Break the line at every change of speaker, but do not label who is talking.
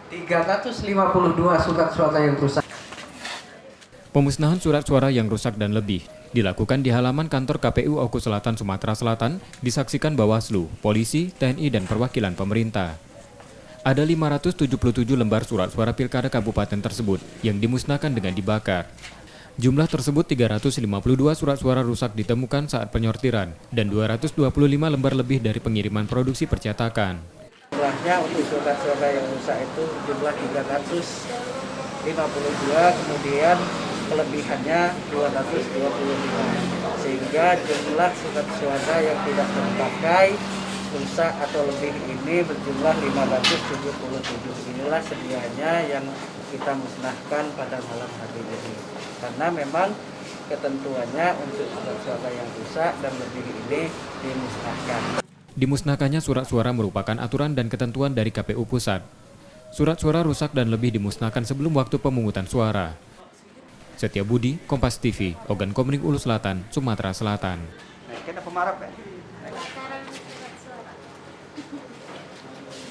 352 surat suara yang rusak.
Pemusnahan surat suara yang rusak dan lebih dilakukan di halaman kantor KPU Oku Selatan, Sumatera Selatan, disaksikan Bawaslu, polisi, TNI, dan perwakilan pemerintah. Ada 577 lembar surat suara pilkada kabupaten tersebut yang dimusnahkan dengan dibakar. Jumlah tersebut 352 surat suara rusak ditemukan saat penyortiran dan 225 lembar lebih dari pengiriman produksi percetakan.
Jumlahnya untuk surat suara yang rusak itu jumlah 352, kemudian kelebihannya 225, sehingga jumlah surat suara yang tidak terpakai rusak atau lebih ini berjumlah 577. Inilah sedianya yang kita musnahkan pada malam hari ini, karena memang ketentuannya untuk surat suara yang rusak dan lebih ini dimusnahkan.
Dimusnahkannya surat suara merupakan aturan dan ketentuan dari KPU Pusat. Surat suara rusak dan lebih dimusnahkan sebelum waktu pemungutan suara. Setia Budi, Kompas TV, Ogan Komering Ulu Selatan, Sumatera Selatan.
Kita pemarap ya.